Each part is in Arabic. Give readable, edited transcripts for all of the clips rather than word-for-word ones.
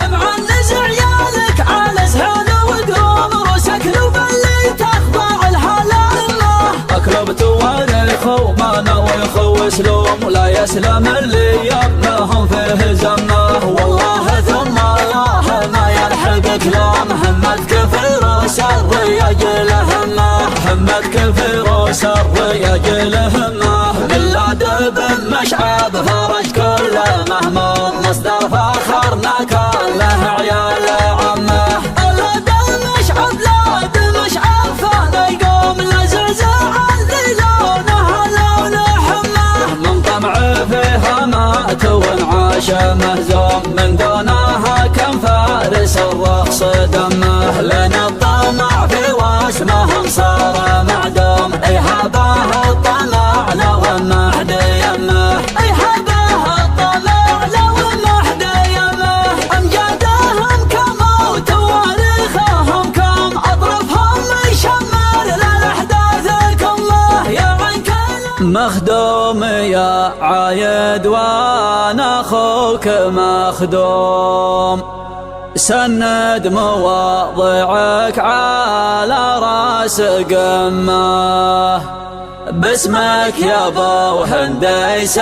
معنز عيالك على زهان وقوم روسك لو باللي تخضع الهلالة. اكلب تواريخ وما ناوي خو سلوم ولا يسلم اللي يبنهم فيه زمه. والله ثم الله ما يلحقك لوم همتك في روس الرياج لهمه. همتك في روس الرياج لهمه. ميلاد بن مشعب فرج كل مهموم مصدر فخرنا كان له عيال عمه. ولد مشعب لاد مشعب فانا يقوم لزعزع اللي لونه لون حمه. من طمع فيها مات وانعاش مهزوم من دونها كم فارس الرخص دمه. لين الطمع في واسمهم صار معدوم ايهابه الطمع لو ما حد يمه. ايهابه الطمع لو ما حد يمه. امجادهم كم وتواريخهم كم اطرفهم يشمر للاحداث كله. يا عنكل مخدوم يا عايد وانا اخوك مخدوم. سند مواضعك على راس قمه. باسمك يا ابو هنديس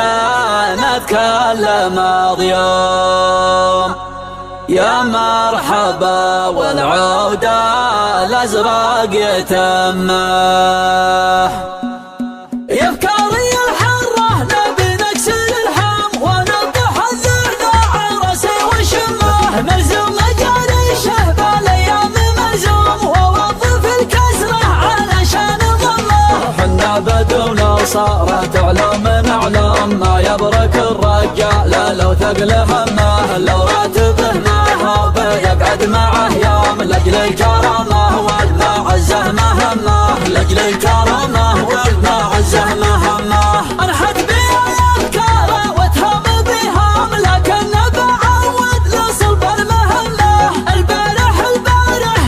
نتكلم ضيوم. يا مرحبا والعودة الازرق يتمه. يا افكاري الحره نبي نكسر الحام ونطح الذعذع راسي وشمه. ملزوم جاري الشهبه الايام ملزوم ووظف الكسره علشان ضمه. حنا بدو لو صارت علوم علوم ما يبرك الرجال لو ثقل همه. لو راتبه ما هو بيقعد معه يوم لاجل الكرامه والمعزه مهمه. لاجل الكرامه والمعزه مهمه. انحت بي الافكار واتهم بهم لكن بعود لصلب المهمه. البارح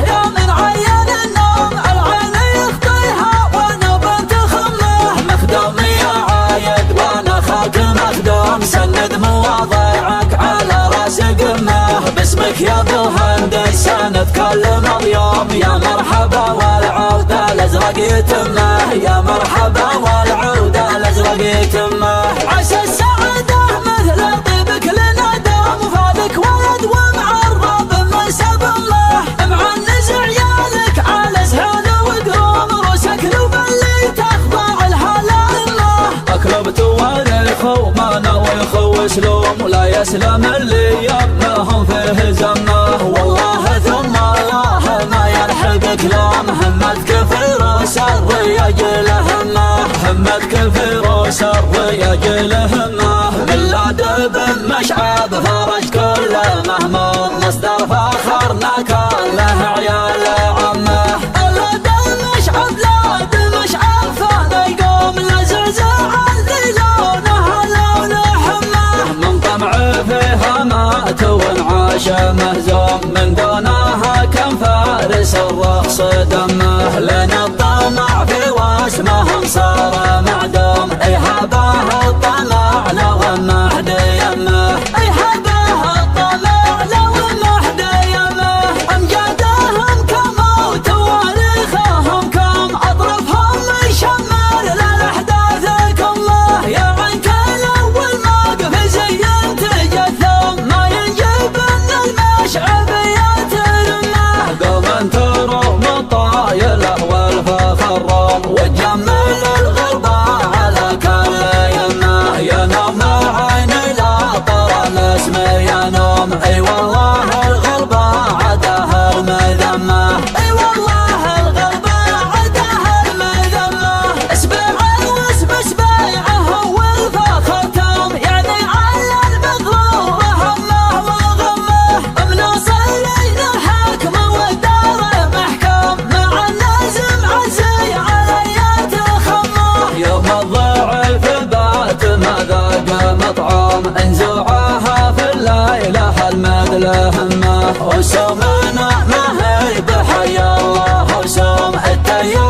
يوم عين النوم العين يخطيها وانا بنت خمه. مخدوم يا عايد وانا اخاك مخدوم. سند مواضيعك على راس قمه. باسمك يا ابو هنديس نتكلم اليوم. يا مرحبا والعودة الازرق يتمه. يا مرحبا والعودة الازرق يتمه. عسى السعاده مثل طيبك لنا دوم. فادك ولد ومعرب من سب الله. معنز عيالك على زهان وقوم روسك لو باللي تخضع الهلالة. اكلب تواريخ وما ناوي خو سلوم ولا يسلم اللي يبنهم فيه زمه. والله ثم الله ما يلحقك لوم همتك في روس الرياج لهمه. همتك في روس الرياج لهمه. ميلاد بن مشعب فرج كل مهموم مصدر فخرنا كان له عيال عمه. ولد مشعب لاد مشعب فانا يقوم لزعزع اللي لونه لون حمه. من طمع فيها مات وانعاش مهزوم من دونها كم فارس الرخص دمه. لين الطمع في واسمهم صار معدوم ايهابه الطمع لو ما حد يمه. ايهابه الطمع لو ما حد يمه. امجادهم كم وتواريخهم كم اطرفهم يشمر للاحداث كله. يا عنكل اول موقف زينت جثوم ما ينجب ان المشعب يترمه. قوم تروم الطايله والفخر وتجمل الغربه على كل يمه. يا نوم عيني لا طرى الاسم يا نوم. اي والله الغربه عدها المذمه. اي والله الغربة عدها المذمة. اسبيعه واسم اسبيعه والفخر توم يعني على المغرور همه وغمه. مناصر لين الحاكم والدار محكوم مع اللازم عزي علي تخمه. يوم الضعيف بات ما ذاق مطعم انزوعها في الليله المدل همه. وسومنا ما هي بحي الله وسوم التيه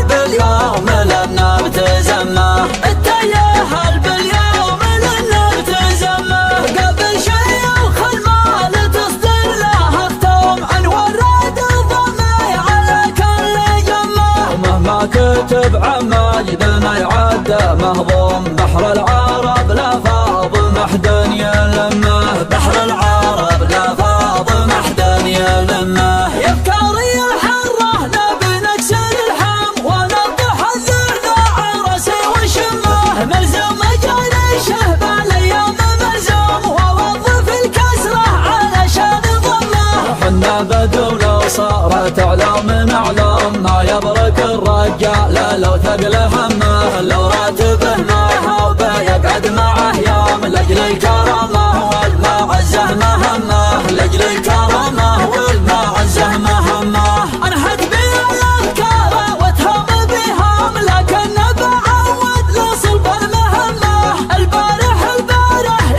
باليوم لنا بتزمه. التيه باليوم لنا بتزمه. قبل شيء وخل ما تصدق يعد مهضوم. بحر العرب لا فاض محد يلمه، بحر العرب لا فاض محد يلمه. يا افكاري الحره نبي نكسر الحام ونطح الذعن عرسي وشمه. ملزوم جاني شهب الايام ملزوم ووظف الكسره علشان ضمه. حنا بدو لو صارت اعلام من اعلام، ما يبرك الرجال لو ثقل همه. لو راتبه ما هو بيقعد معه يوم لاجل الكرامه والمعزه مهمه، لاجل الكرامه والمعزه مهمه. انحت بي الافكار واتهم بهام لكن بعود لصلب المهمه. البارح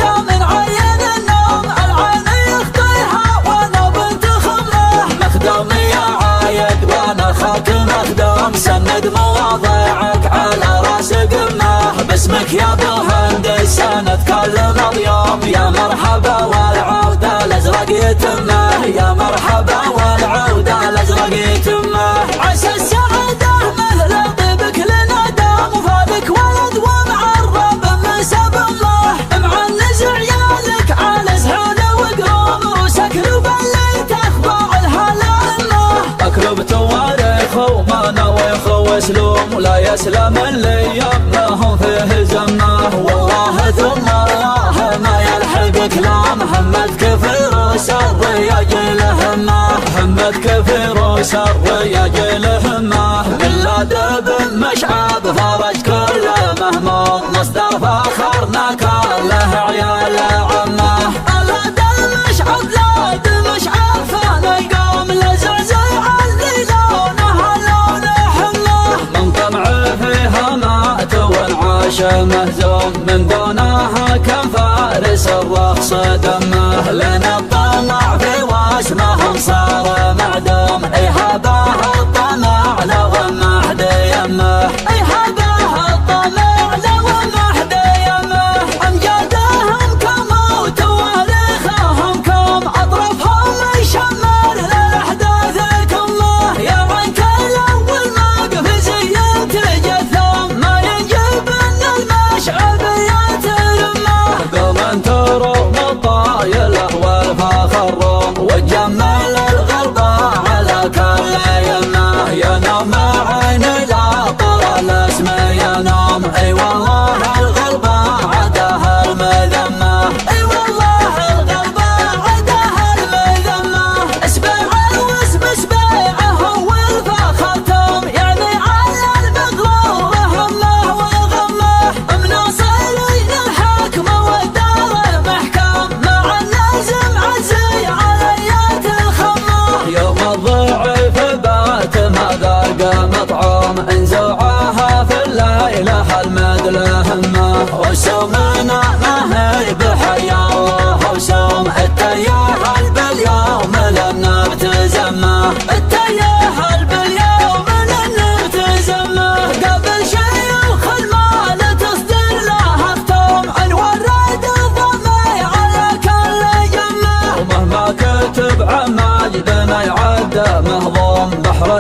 يا من عين النوم العين يخطيها وانا بنت خمه. مخدومي يا عايد وانا خاك مخدوم، سند مواضيعك على راس قمه. باسمك يا ابو هندس نتكلم اليوم، يا مرحبا والعوده الازرق يتمه، يا مرحبا والعوده الازرق يتمه. عسى السعاده مثل طيبك لنا دام، وفادك ولد ومعرب من سب الله. معنز عيالك على زهون وقروم، روسك لبلي تخضع الهلا الله. اكرب تواريخ وما نوي خو اسلوم، ولا يسلم اللي يمهم فيه زمه. والله ثم الله ما يلحق كلام، همتك في روس الرياج الهمه، همتك في روس الرياج الهمه. بالله بن مشعب فرج كل مهموم، مصدر فخرنا كله عيال عمه. الهدى المشعب لا دمشعب فانا يقوم لزعزع اللي لونه لون حمه. من طمع فيها مات وانعاش مهزوم، من دونها كم فارس الرخص دمه. لنا الطمع في واسمهم صار معدوم، ايهابه الطمع لو ما حد يمه، ايهابه الطمع لو ما حد يمه. امجادهم كم وتواريخهم كم، اطرافهم يشمر للاحداث كمه. يا عنك الاول ما قفز يتجثم، ما ينجب ان المشعب يتلمه. قوم انتروا مطايله والفخر روم، وجمل الغربة على كل يمه. يا نوم عيني لا طرى الاسم يا نوم، اي والله الغربة عداها المذمة، اي والله الغربة عداها المذمة. اسبيع واسم اسبيعه والفخر توم، يعني على المغرور همه وغمه. مناصرين الحكم والدار المحكم، مع اللازم عزي عليات الخمه. يوم الضعيف بات ما ذاق مطعوم، انزوعاها في الليلة المدل همه. وسومنا ما هي بحيا الله وسوم، التياه باليوم لنا بتزمه، التياه باليوم لنا بتزمه. قبل شيوخ المال تصدر له ختوم، عنوان راد الضمي على كل جمه. ومهما كتب عماج بما يعد مهضوم. بحر